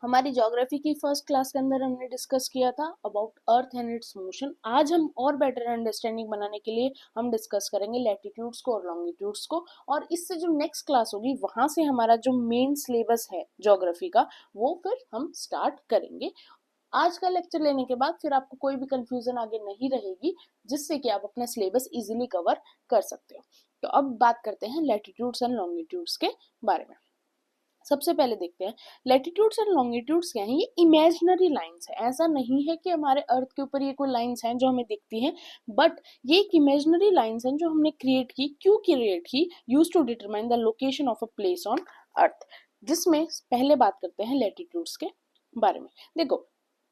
हमारी ज्योग्राफी की first class के अंदर हमने डिस्कस किया था about earth and it's motion. आज हम और बेटर अंडरस्टैंडिंग बनाने के लिए हम डिस्कस करेंगे लैटिट्यूड्स को और लॉन्गिट्यूड्स को, और इससे जो नेक्स्ट क्लास होगी वहां से हमारा जो मेन सिलेबस है ज्योग्राफी का वो फिर हम स्टार्ट करेंगे। आज का लेक्चर लेने के बाद फिर आपको कोई भी कंफ्यूजन आगे नहीं रहेगी, जिससे कि आप अपना सिलेबस इजीली कवर कर सकते हो। तो अब बात करते हैं लैटिट्यूड्स एंड लॉन्गिट्यूड्स के बारे में। सबसे पहले देखते हैं लैटिट्यूड्स एंड लॉन्गिट्यूड्स क्या है। ये इमेजिनरी लाइंस है, ऐसा नहीं है कि हमारे अर्थ के ऊपर ये कोई लाइंस हैं जो हमें दिखती हैं, बट ये एक इमेजिनरी लाइंस हैं जो हमने क्रिएट की। क्यों क्रिएट की? Use to determine the location of a place on earth. जिसमें पहले बात करते हैं लैटिट्यूड्स के बारे में। देखो,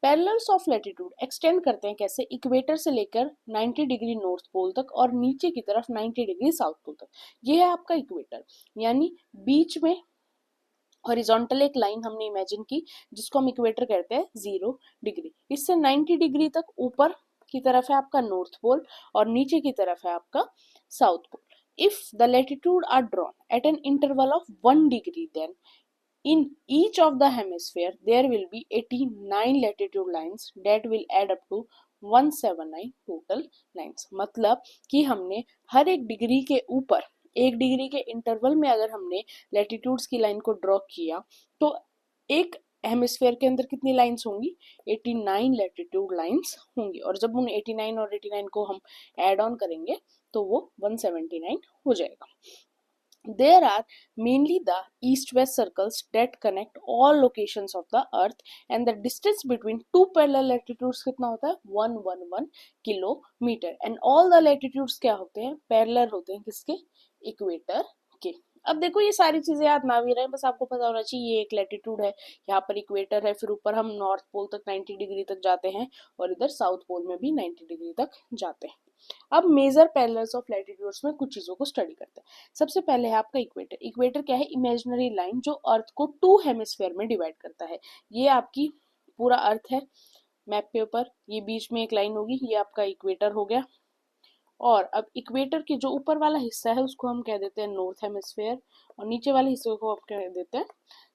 पैरेलल्स ऑफ लैटिट्यूड एक्सटेंड करते हैं कैसे, इक्वेटर से लेकर 90 डिग्री नॉर्थ पोल तक और नीचे की तरफ 90 डिग्री साउथ पोल तक। ये है आपका इक्वेटर, यानी बीच में हॉरिजॉन्टल एक लाइन हमने इमेजिन की जिसको हम इक्वेटर कहते हैं 0 डिग्री। इससे 90 डिग्री तक ऊपर की तरफ है आपका नॉर्थ पोल और नीचे की तरफ है आपका south pole. If the latitude are drawn at an interval of 1 degree, then in each of the hemisphere there will be 89 latitude lines that will add up to 179 total lines। मतलब कि हमने हर एक डिग्री के ऊपर 1 degree के interval में अगर हमने लैटिट्यूड्स की लाइन को ड्रॉ किया तो एक हेमिस्फेयर के अंदर कितनी लाइंस होंगी? 89 लैटिट्यूड लाइंस होंगी, और जब उन 89 और 89 को हम ऐड ऑन करेंगे तो वो 179 हो जाएगा। There are mainly the east-west circles that connect all locations of the earth, and the distance between two parallel latitudes कितना होता है? 111 kilometre. and all the latitudes क्या होते हैं? parallel होते हैं किसके? इक्वेटर के। अब देखो, ये सारी चीजें याद ना भी रहे, बस आपको पता होना चाहिए ये एक लैटिट्यूड है, यहाँ पर इक्वेटर है, फिर ऊपर हम नॉर्थ पोल तक 90 डिग्री तक जाते हैं और इधर साउथ पोल में भी 90 डिग्री तक जाते हैं। अब मेजर पैरेलल्स ऑफ लैटिट्यूड्स में कुछ चीजों को स्टडी करते हैं। सबसे पहले है आपका इक्वेटर। इक्वेटर क्या है? इमेजिनरी लाइन जो अर्थ को 2 हेमिस्फेयर में डिवाइड करता है। ये आपकी पूरा अर्थ है मैप के ऊपर, ये बीच में एक लाइन होगी, ये आपका इक्वेटर हो गया। और अब इक्वेटर के जो ऊपर वाला हिस्सा है उसको हम कह देते हैं नॉर्थ हेमिस्फेयर, और नीचे वाले हिस्से को हम कह देते हैं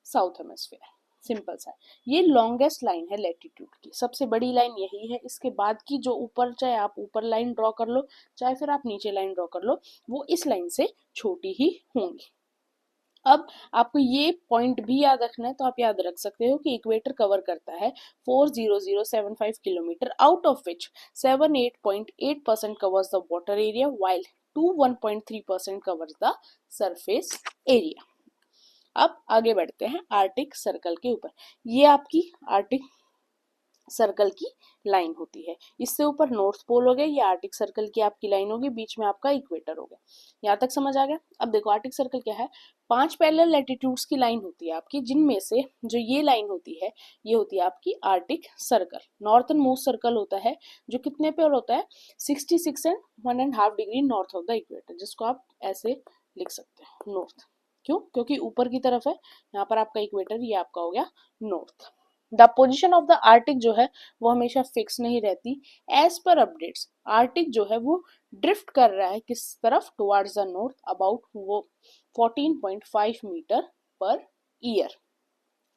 साउथ हेमिस्फेयर। सिंपल सा। ये लॉन्गेस्ट लाइन है लैटिट्यूड की, सबसे बड़ी लाइन यही है। इसके बाद की जो ऊपर, चाहे आप ऊपर लाइन ड्रॉ कर लो चाहे फिर आप नीचे लाइन ड्रॉ कर लो, वो इस लाइन से छोटी ही होंगी। अब आपको ये पॉइंट भी याद रखना है, तो आप याद रख सकते हो कि इक्वेटर कवर करता है 40075 kilometre, out of which 78.8% covers the water area while 21.3% covers the surface area. अब आगे बढ़ते हैं आर्टिक सर्कल के ऊपर। ये आपकी आर्टिक सर्कल की लाइन होती है, इससे ऊपर नॉर्थ पोल हो गया, ये आर्टिक सर्कल की आपकी लाइन होगी, बीच में आपका इक्वेटर हो गया। यहाँ तक समझ आ गया? अब देखो, आर्टिक सर्कल क्या है? 5 पैरेलल लैटिट्यूड्स की लाइन होती है आपकी, जिनमें से जो ये लाइन होती है ये होती है आपकी Arctic circle. Northern most circle होता है जो कितने पे होता है? 66 and 1.5 degree north of the equator, जिसको आप ऐसे लिख सकते हैं नॉर्थ। क्यों? क्योंकि ऊपर की तरफ है, यहाँ पर आपका इक्वेटर, ये आपका हो गया north. The position of the Arctic जो है वो हमेशा फिक्स नहीं रहती। एज पर अपडेट्स आर्टिक जो है वो ड्रिफ्ट कर रहा है किस तरफ? टुवर्ड्स द नॉर्थ, अबाउट वो 14.5 metre per year.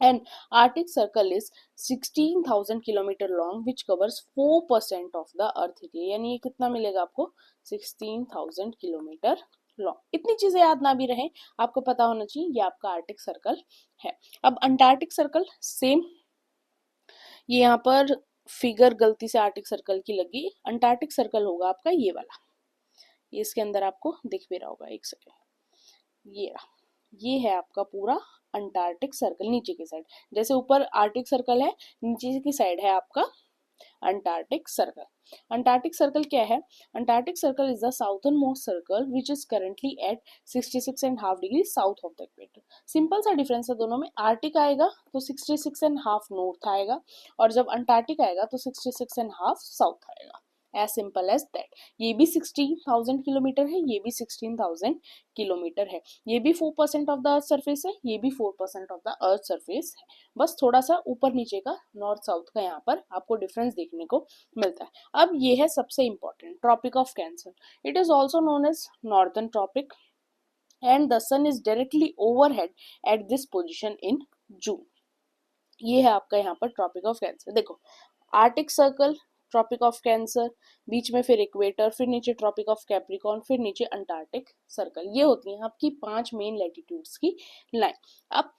And arctic circle is 16,000 kilometre long which covers 4% of the earth area. यानी ये कितना मिलेगा आपको? 16,000 किलोमीटर लॉन्ग। इतनी चीजें याद ना भी रहे, आपको पता होना चाहिए ये आपका आर्टिक सर्कल है। अब अंटार्कटिक सर्कल सेम, ये यहाँ पर फिगर गलती से आर्टिक सर्कल की लगी। अंटार्कटिक सर्कल होगा आपका ये वाला, ये इसके अंदर आपको दिख भी रहा होगा, एक सेकेंड, ये रहा। ये है आपका पूरा अंटार्कटिक सर्कल नीचे की साइड। जैसे ऊपर आर्टिक सर्कल है, नीचे की साइड है आपका अंटार्कटिक सर्कल। अंटार्कटिक सर्कल क्या है? Antarctic circle is the southern most circle which is currently eight 66.5 degree south of the equator. Simple सा डिफरेंस है दोनों में। आर्टिक आएगा तो 66.5 नॉर्थ आएगा, और जब अंटार्कटिक आएगा तो 66.5 साउथ आएगा। As simple as that. ये भी 16,000 किलोमीटर है, ये भी 16,000 किलोमीटर है। ये भी 4% ऑफ द अर्थ सरफेस है, ये भी 4% ऑफ द अर्थ सरफेस है। बस थोड़ा सा ऊपर नीचे का, नॉर्थ साउथ का यहाँ पर आपको डिफरेंस देखने को मिलता है। अब ये है सबसे important tropic of cancer. It is also known as northern tropic and the sun is directly overhead at this position in June. ये है आपका यहाँ पर ट्रॉपिक ऑफ कैंसर। देखो arctic circle, tropic of cancer, बीच में फिर इक्वेटर, फिर नीचे ट्रॉपिक ऑफ कैप्रिकॉर्न, फिर नीचे अंटार्कटिक सर्कल। ये होती हैं आपकी 5 मेन लैटिट्यूड्स की लाइन। अब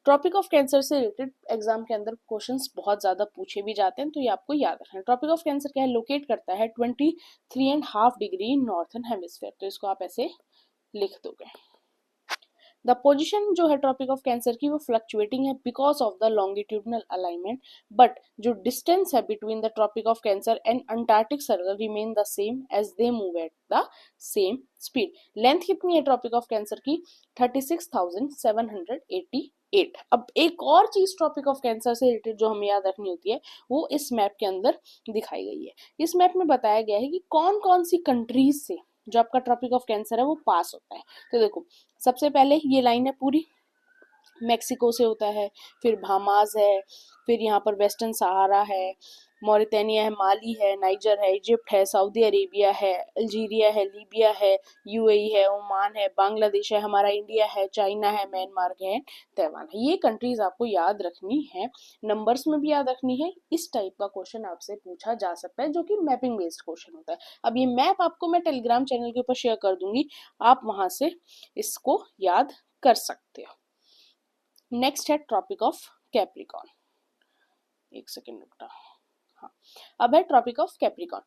ट्रॉपिक ऑफ कैंसर से रिलेटेड एग्जाम के अंदर क्वेश्चंस बहुत ज्यादा पूछे भी जाते हैं, तो ये आपको याद रखना है। ट्रॉपिक ऑफ कैंसर क्या है, लोकेट करता है 23.5 डिग्री नॉर्थन हेमिस्फीयर, तो इसको आप ऐसे लिख दोगे। द पोजीशन जो है ट्रॉपिक ऑफ कैंसर की वो फ्लक्चुएटिंग है because of the longitudinal alignment, but जो डिस्टेंस है between the tropic of cancer and antarctic circle remain the same as they move at the same speed. Length कितनी है tropic of cancer की, 36,788। अब एक और चीज ट्रॉपिक ऑफ कैंसर से रिलेटेड जो हमें याद रखनी होती है वो इस मैप के अंदर दिखाई गई है। इस मैप में बताया गया है कि कौन कौन सी कंट्रीज से जो आपका ट्रॉपिक ऑफ कैंसर है वो पास होता है। तो देखो सबसे पहले ये लाइन है पूरी, मेक्सिको से होता है, फिर बहामास है, फिर यहाँ पर वेस्टर्न सहारा है, मॉरिटानिया है, माली है, नाइजर है, इजिप्ट है, सऊदी अरेबिया है, अल्जीरिया है, लीबिया है, यूएई है, ओमान है, बांग्लादेश है, हमारा इंडिया है, चाइना है, म्यांमार है, ताइवान है। ये कंट्रीज आपको याद रखनी है, नंबर्स में भी याद रखनी है। इस टाइप का क्वेश्चन आपसे पूछा जा सकता है जो कि मैपिंग बेस्ड क्वेश्चन होता है। अब ये मैप आपको मैं टेलीग्राम चैनल के ऊपर शेयर कर दूंगी, आप वहां से इसको याद कर सकते हो। नेक्स्ट है ट्रॉपिक ऑफ कैप्रिकॉर्न, एक सेकेंड रुकना। हाँ, अब है tropic of capricorn.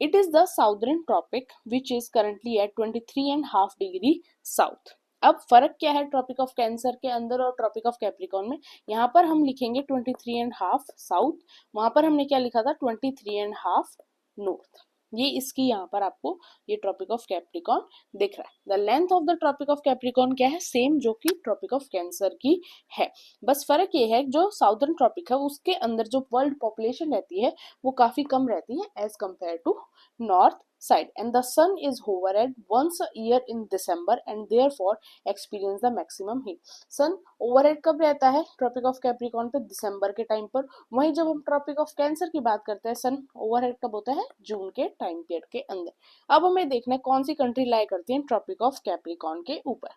It is the southern tropic which is currently at 23.5 degree south. अब फर्क क्या है ट्रॉपिक ऑफ कैंसर के अंदर और ट्रॉपिक ऑफ कैप्रिकॉर्न में, यहाँ पर हम लिखेंगे 23.5 साउथ, वहां पर हमने क्या लिखा था 23.5 नॉर्थ। ये इसकी यहाँ पर आपको ये ट्रॉपिक ऑफ कैप्रिकॉर्न दिख रहा है। The length of the tropic of capricorn क्या है, सेम जो कि ट्रॉपिक ऑफ कैंसर की है, बस फर्क ये है जो साउदर्न ट्रॉपिक है उसके अंदर जो वर्ल्ड पॉपुलेशन रहती है वो काफी कम रहती है as compare to north side, and the sun is overhead once a year in December and therefore experience the maximum heat। sun overhead कब रहता है ट्रॉपिक ऑफ कैप्रिकॉर्न पे, दिसंबर के टाइम पर। वहीं जब हम ट्रॉपिक ऑफ कैंसर की बात करते हैं सन ओवरहेड कब होता है, जून के टाइम पीरियड के अंदर। अब हमें देखना है कौन सी कंट्री लाई करती है ट्रॉपिक ऑफ कैप्रिकॉर्न के ऊपर।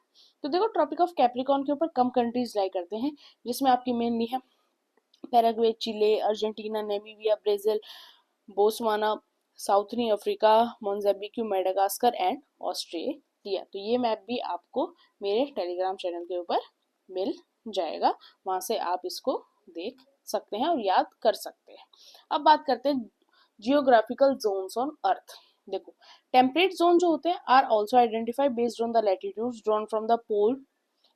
तो देखो ट्रॉपिक ऑफ कैप्रिकॉर्न के ऊपर कम कंट्रीज लाई करते हैं, जिसमें आपकी मेनली है Paraguay, Chile, Argentina, Namibia, Brazil, Botswana, southern Africa, Mozambique, Madagascar and Australia. तो ये मैप भी आपको मेरे टेलीग्राम चैनल के ऊपर मिल जाएगा, वहां से आप इसको देख सकते हैं और याद कर सकते हैं। अब बात करते हैं जियोग्राफिकल जोन्स ऑन अर्थ। देखो टेम्परेट जोन जो होते हैं are also identified based on the latitudes drawn from the pole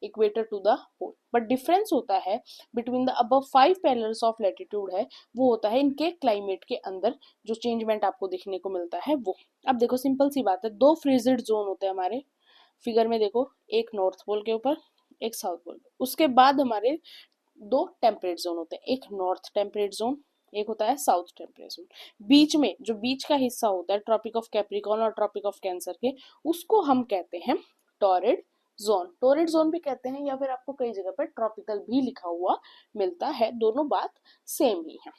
equator to the pole, but difference होता है between the above 5 parallels of latitude है वो होता है इनके क्लाइमेट के अंदर जो चेंजमेंट आपको देखने को मिलता है वो। अब देखो सिंपल सी बात है, दो फ्रीजिड जोन होते हैं हमारे फिगर में, देखो एक नॉर्थ पोल के ऊपर एक साउथ पोल, उसके बाद हमारे दो टेम्परेट जोन होते हैं, एक नॉर्थ टेम्परेट जोन, एक होता है साउथ टेम्परेट जोन। बीच में जो बीच का हिस्सा होता है ट्रॉपिक ऑफ कैप्रिकॉर्न और ट्रॉपिक ऑफ कैंसर के, उसको हम कहते हैं टॉरिड जोन। टॉरिड जोन भी कहते हैं या फिर आपको कई जगह पर ट्रॉपिकल भी लिखा हुआ मिलता है, दोनों बात सेम ही है।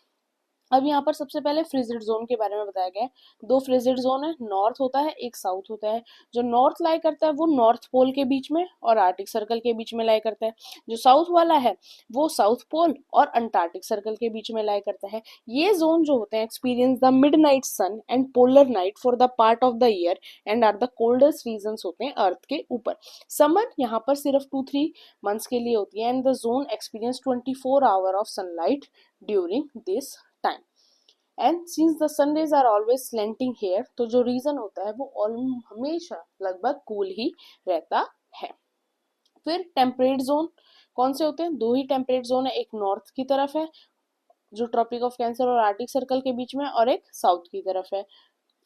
अब यहाँ पर सबसे पहले फ्रिजिड जोन के बारे में बताया गया है। दो फ्रिजिड जोन है, नॉर्थ होता है एक साउथ होता है। जो नॉर्थ लाई करता है वो नॉर्थ पोल के बीच में और आर्टिक सर्कल के बीच में लाई करता है। जो साउथ वाला है वो साउथ पोल और अंटार्कटिक सर्कल के बीच में लाई करता है। ये जोन जो होते हैं experience the midnight sun and polar night for the part of the year and are the coldest regions होते हैं अर्थ के ऊपर। समर यहाँ पर सिर्फ 2-3 मंथ्स के लिए होती है and the zone experience 24 hour of sunlight during this time and since the sun rays are always slanting here, तो जो रीजन होता है वो हमेशा लगभग कूल ही रहता है। फिर टेम्परेट जोन कौन से होते हैं, दो ही टेम्परेट जोन है, एक नॉर्थ की तरफ है जो ट्रॉपिक ऑफ कैंसर और आर्टिक सर्कल के बीच में, और एक साउथ की तरफ है।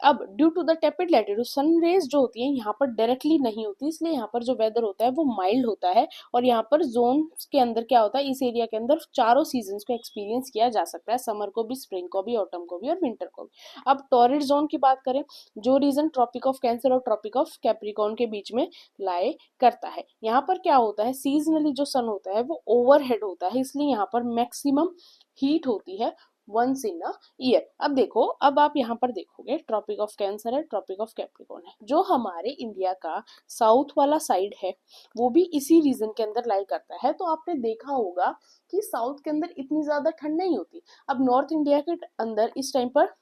अब due to the tepid latitude sun rays जो होती है यहाँ पर डायरेक्टली नहीं होती, इसलिए यहाँ पर जो वेदर होता है वो माइल्ड होता है और यहाँ पर जोन के अंदर क्या होता है, इस एरिया के अंदर चारों सीजन्स को एक्सपीरियंस किया जा सकता है, समर को भी, स्प्रिंग को भी, ऑटम को भी और विंटर को भी। अब टॉरिड जोन की बात करें, जो रीजन ट्रॉपिक ऑफ कैंसर और ट्रॉपिक ऑफ कैप्रिकॉर्न के बीच में लाए करता है, यहाँ पर क्या होता है सीजनली जो सन होता है वो ओवरहेड होता है, इसलिए यहाँ पर मैक्सिमम हीट होती है वंस इन अ ईयर। अब देखो, अब आप यहाँ पर देखोगे ट्रॉपिक ऑफ कैंसर है, ट्रॉपिक ऑफ कैप्रिकॉर्न है। जो हमारे इंडिया का साउथ वाला साइड है वो भी इसी रीजन के अंदर लाई करता है। तो आपने देखा होगा कि साउथ के अंदर इतनी ज्यादा ठंड नहीं होती। अब नॉर्थ इंडिया के अंदर इस टाइम पर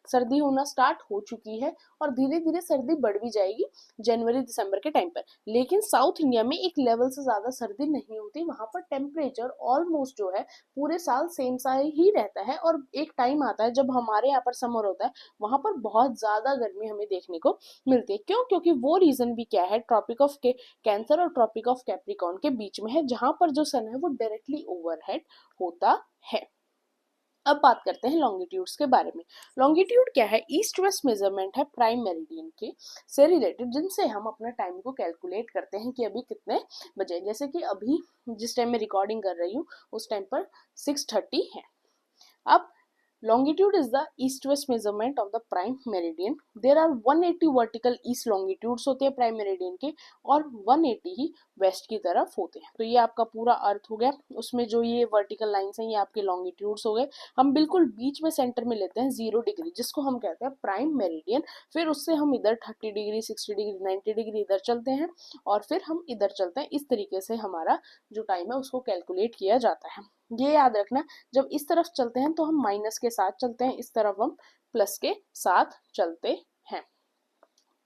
सर्दी होना स्टार्ट हो चुकी है और धीरे धीरे सर्दी बढ़ भी जाएगी जनवरी दिसंबर के टाइम पर। लेकिन साउथ इंडिया में एक लेवल से ज्यादा सर्दी नहीं होती, वहां पर टेम्परेचर ऑलमोस्ट जो है पूरे साल सेम सा ही रहता है। और एक टाइम आता है जब हमारे यहाँ पर समर होता है, वहां पर बहुत ज्यादा गर्मी हमें देखने को मिलती है। क्यों? क्योंकि वो रीजन भी क्या है, ट्रॉपिक ऑफ के कैंसर और ट्रॉपिक ऑफ कैप्रिकॉर्न के बीच में है, जहां पर जो सन है वो डायरेक्टली ओवरहेड होता है। अब बात करते हैं लॉन्गिट्यूड्स के बारे में। लॉन्गिट्यूड क्या है? ईस्ट वेस्ट मेजरमेंट है प्राइम मेरिडियन के से रिलेटेड, जिनसे हम अपना टाइम को कैलकुलेट करते हैं कि अभी कितने बजे। जैसे कि अभी जिस टाइम में रिकॉर्डिंग कर रही हूँ उस टाइम पर 6:30 है। अब longitude is the east-west measurement of the prime meridian. There are 180 vertical east longitudes होते हैं प्राइम मेरिडियन के और 180 ही वेस्ट की तरफ होते हैं। तो ये आपका पूरा अर्थ हो गया। उसमें जो ये वर्टिकल लाइंस हैं ये आपके लॉन्गिट्यूड्स हो गए। हम बिल्कुल बीच में सेंटर में लेते हैं 0 डिग्री, जिसको हम कहते हैं प्राइम मेरिडियन। फिर उससे हम इधर 30 डिग्री, 60 डिग्री, 90 डिग्री इधर चलते हैं और फिर हम इधर चलते हैं। इस तरीके से हमारा जो टाइम है उसको कैलकुलेट किया जाता है। ये याद रखना, जब इस तरफ चलते हैं तो हम माइनस के साथ चलते हैं, इस तरफ हम प्लस के साथ चलते हैं।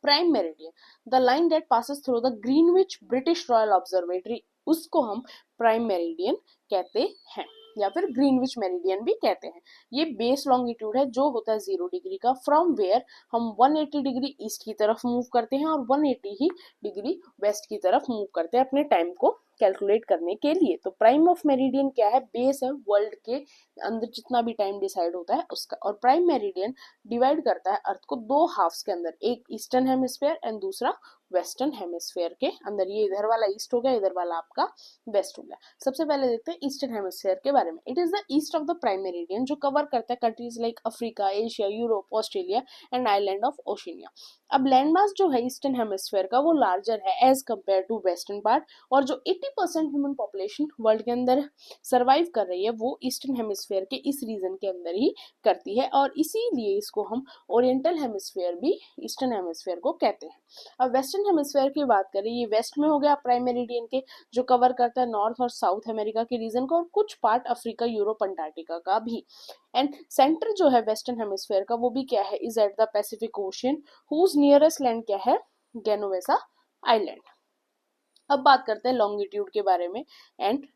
Prime meridian, the line that passes through the Greenwich British royal observatory, उसको हम प्राइम मेरिडियन कहते हैं या फिर ग्रीनविच मेरिडियन भी कहते हैं। ये बेस लॉन्गिट्यूड है जो होता है 0 डिग्री का, फ्रॉम वेयर हम 180 डिग्री ईस्ट की तरफ मूव करते हैं और 180 ही डिग्री वेस्ट की तरफ मूव करते हैं अपने टाइम को कैलकुलेट करने के लिए। तो प्राइम ऑफ मेरिडियन क्या है? बेस है वर्ल्ड के अंदर जितना भी टाइम डिसाइड होता है उसका। और प्राइम मेरिडियन डिवाइड करता है अर्थ को 2 हाफ्स के अंदर, एक ईस्टर्न हेमिस्फेयर एंड दूसरा वेस्टर्न हेमिस्फेयर के अंदर। ये इधर वाला ईस्ट हो गया, इधर वाला आपका वेस्ट हो गया। सबसे पहले देखते हैं ईस्टर्न हेमिस्फेयर के बारे में। It is the east of the prime meridian, जो कवर करता है countries like Africa, Asia, Europe, Australia and island of Oceania. अब लैंडमास जो है ईस्टर्न हेमिस्फेयर का वो लार्जर है as compare to western part, और जो 80% ह्यूमन पॉपुलेशन वर्ल्ड के अंदर सर्वाइव कर रही है वो ईस्टर्न हेमिस्फेयर के इस रीजन के अंदर ही करती है, और इसीलिए इसको हम ओरिएंटल हेमिस्फेयर भी ईस्टर्न हेमिस्फेयर को कहते हैं। अब वेस्टर्न हेमिस्फेयर की बात करें, ये वेस्ट में हो गया प्राइम मेरिडियन के, जो कवर करता है नॉर्थ और साउथ अमेरिका के रीजन को और कुछ पार्ट अफ्रीका, यूरोप, अंटार्कटिका का भी। एंड सेंटर जो है वेस्टर्न हेमिस्फेयर का वो भी क्या है? Is at the Pacific Ocean, whose nearest land क्या है? Genovesa island. अब बात करते हैं लॉन्गिट्यूड के बारे में एंड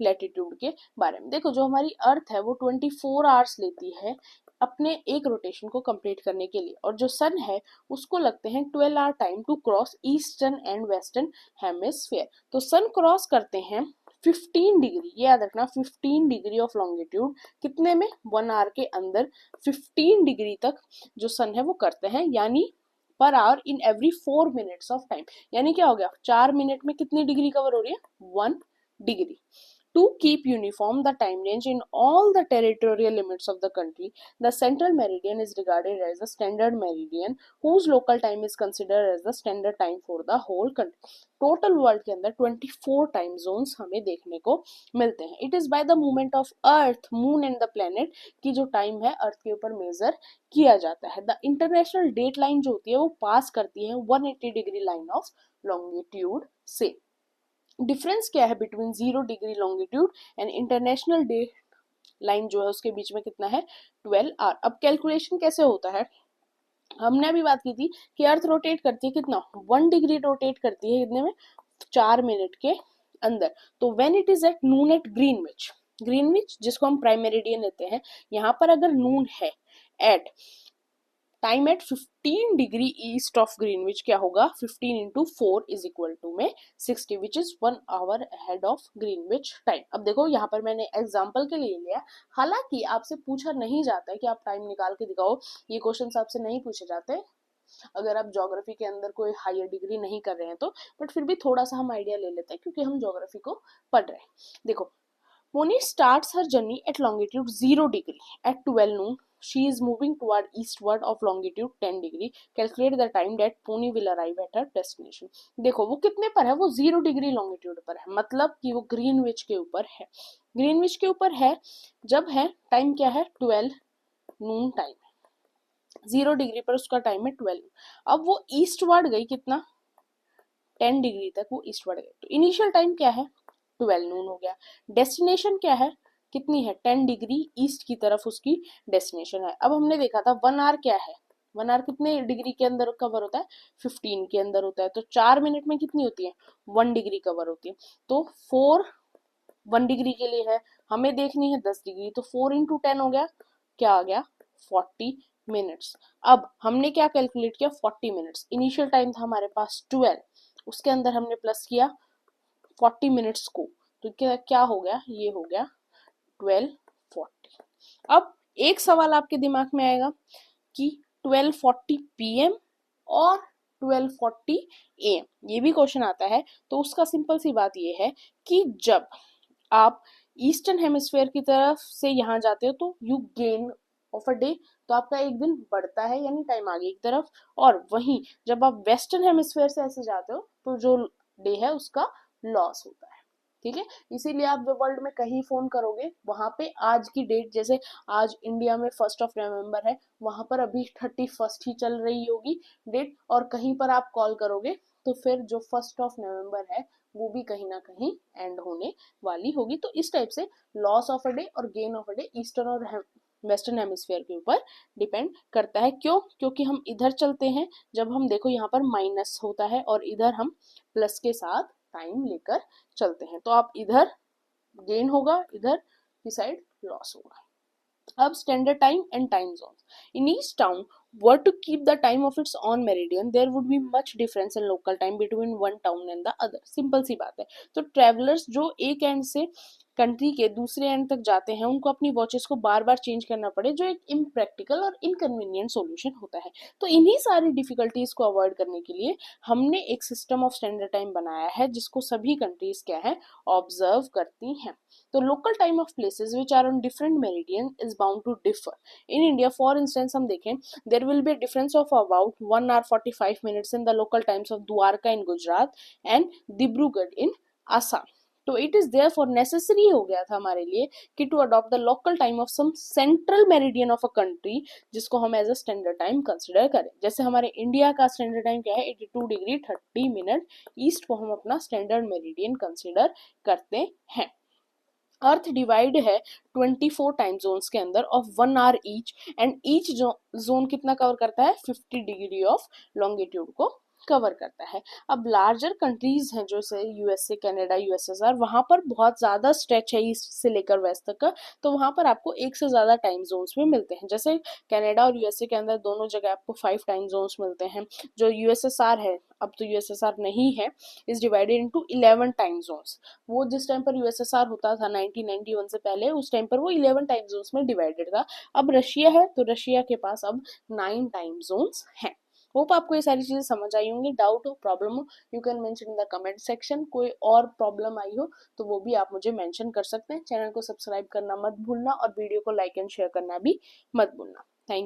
लैटिट्यूड के बारे में। देखो, जो हमारी अर्थ है वो 24 आवर्स लेती है अपने एक रोटेशन को कंप्लीट करने के लिए, और जो सन है उसको लगते हैं 12 hour time to cross eastern and western hemisphere. तो सन क्रॉस करते हैं 15 डिग्री, ये याद रखना, 15 डिग्री ऑफ लॉन्गिट्यूड कितने में? 1 आवर के अंदर 15 डिग्री तक जो सन है वो करते हैं, यानी per hour in every 4 minutes of time. यानी क्या हो गया? 4 मिनट में कितनी डिग्री कवर हो रही है? 1 degree. To keep uniform the time range in all the territorial limits of the country, the central meridian is regarded as the standard meridian, whose local time is considered as the standard time for the whole country. Total world के अंदर 24 time zones हमें देखने को मिलते हैं। It is by the movement of Earth, Moon and the planet की जो time है अर्थ के ऊपर मेजर किया जाता है। The international date line जो होती है वो पास करती है 180 डिग्री लाइन ऑफ लॉन्गिट्यूड से। डिफरेंस क्या है between 0 degree longitude and international day line जो है उसके बीच में कितना है? 12 आवर। अब कैलकुलेशन कैसे होता है? हमने अभी बात की थी कि अर्थ रोटेट करती है कितना? 1 डिग्री रोटेट करती है कितने में? 4 मिनट के अंदर। तो when it is at noon at Greenwich, Greenwich जिसको हम प्राइम मेरिडियन लेते हैं, यहाँ पर अगर नून है at time at 15 degree east of Greenwich, क्या होगा? 15 इंटू 4 इज इक्वल टू में 60, which is 1 hour ahead of Greenwich time. अब देखो यहाँ पर मैंने एग्जाम्पल के लिए लिया, हालांकि आपसे पूछा नहीं जाता है कि आप टाइम निकाल के दिखाओ, ये क्वेश्चन आपसे नहीं पूछे जाते अगर आप ज्योग्राफी के अंदर कोई हायर डिग्री नहीं कर रहे हैं तो, बट फिर भी थोड़ा सा हम आइडिया ले लेते हैं क्योंकि हम ज्योग्राफी को पढ़ रहे हैं। देखो, Moni starts her journey at longitude 0 degree at 12 noon. She is moving toward eastward of longitude 10 degree, calculate the time that pony will arrive at her destination. देखो वो कितने पर है, वो 0 डिग्री लॉन्गिट्यूड पर है, मतलब कि वो ग्रीनविच के ऊपर है, ग्रीनविच के ऊपर है। जब है टाइम क्या है 12 नून टाइम, 0 डिग्री पर उसका टाइम है 12। अब वो ईस्टवर्ड गई कितना 10 डिग्री तक वो ईस्टवर्ड गई, तो इनिशियल टाइम क्या है 12 नून हो गया। डेस्टिनेशन क्या है कितनी है 10 डिग्री ईस्ट की तरफ उसकी डेस्टिनेशन है। अब हमने देखा था 1 आवर क्या है, 1 आवर कितने डिग्री के अंदर कवर होता है 15 के अंदर होता है, तो 4 मिनट में कितनी होती है 1 डिग्री कवर होती है। तो 4 1 डिग्री के लिए है, हमें देखनी है 10 डिग्री, तो 4 इंटू 10 हो गया, क्या आ गया 40 मिनट्स। अब हमने क्या कैलकुलेट किया 40 मिनट्स, इनिशियल टाइम था हमारे पास 12, उसके अंदर हमने प्लस किया 40 मिनट्स को, तो क्या क्या हो गया, ये हो गया 12:40। अब एक सवाल आपके दिमाग में आएगा कि 12:40 PM और 12:40 AM, ये भी क्वेश्चन आता है। तो उसका सिंपल सी बात ये है कि जब आप ईस्टर्न हेमिस्फेयर की तरफ से यहाँ जाते हो तो you gain of a day, तो आपका एक दिन बढ़ता है यानी टाइम आगे की तरफ, और वहीं जब आप वेस्टर्न हेमिस्फेयर से ऐसे जाते हो तो जो डे है उसका लॉस होता है। ठीक है, इसीलिए आप वर्ल्ड में कहीं फोन करोगे वहां पे आज की डेट, जैसे आज इंडिया में 1 नवंबर है, वहां पर अभी 31 ही चल रही होगी डेट, और कहीं पर आप कॉल करोगे तो फिर जो 1 नवंबर है वो भी कहीं ना कहीं एंड होने वाली होगी। तो इस टाइप से लॉस ऑफ अ डे और gain of a day eastern और वेस्टर्न हेमिस्फीयर के ऊपर डिपेंड करता है। क्यों, क्योंकि हम इधर चलते हैं, जब हम देखो यहाँ पर माइनस होता है और इधर हम प्लस के साथ टाइम लेकर चलते हैं, तो आप इधर गेन होगा, इधर की साइड लॉस होगा। अब standard time and time zones, in each town were to keep the time of its own meridian, there would be much difference in local time between one town and the other। Simple सी बात है। तो travellers जो एक and से country के दूसरे and तक जाते हैं उनको अपनी वॉचेस को बार बार चेंज करना पड़े, जो एक इम्प्रैक्टिकल और इनकन्वीनियंट सॉल्यूशन होता है। तो इन्हीं सारी डिफिकल्टीज को अवॉइड करने के लिए हमने एक सिस्टम ऑफ स्टैंडर्ड टाइम बनाया है जिसको सभी कंट्रीज क्या है ऑब्जर्व करती हैं। तो local time of places which are on different meridian is bound to differ. In India for instance हम देखें, there will be a difference of about 1 hour 45 minutes in the local times of Dwarka in Gujarat and Dibrugarh in Assam। तो it is there for necessary हो गया था हमारे लिए कि to adopt the local time of some central meridian of a country, जिसको हम as a standard time consider करें। जैसे हमारे इंडिया का स्टैंडर्ड टाइम क्या है 82 डिग्री 30 मिनट ईस्ट को हम अपना स्टैंडर्ड मेरिडियन कंसिडर करते हैं। अर्थ डिवाइड है 24 टाइम जोन्स के अंदर of 1 hour each, and each zone कितना कवर करता है 50 डिग्री ऑफ लॉन्गिट्यूड को कवर करता है। अब लार्जर कंट्रीज हैं जैसे यूएसए, कनाडा, यूएसएसआर, वहां पर बहुत ज्यादा स्ट्रेच है ईस्ट से लेकर वेस्ट तक का, तो वहां पर आपको एक से ज्यादा टाइम जोन्स में मिलते हैं। जैसे कनाडा और यूएसए के अंदर दोनों जगह आपको 5 टाइम जोन्स मिलते हैं। जो यूएसएसआर है, अब तो यूएसएसआर नहीं है, is divided into 11 time zones. वो जिस टाइम पर यूएसएसआर होता था 1991 से पहले, उस टाइम पर वो 11 टाइम जोन्स में डिवाइडेड था। अब रशिया है तो रशिया के पास अब 9 टाइम जोन्स हैं। होप आपको ये सारी चीजें समझ आई होंगी। डाउट हो, प्रॉब्लम हो, you can mention in the comment section. कोई और प्रॉब्लम आई हो तो वो भी आप मुझे मेंशन कर सकते हैं। चैनल को सब्सक्राइब करना मत भूलना और वीडियो को लाइक एंड शेयर करना भी मत भूलना। Thank you.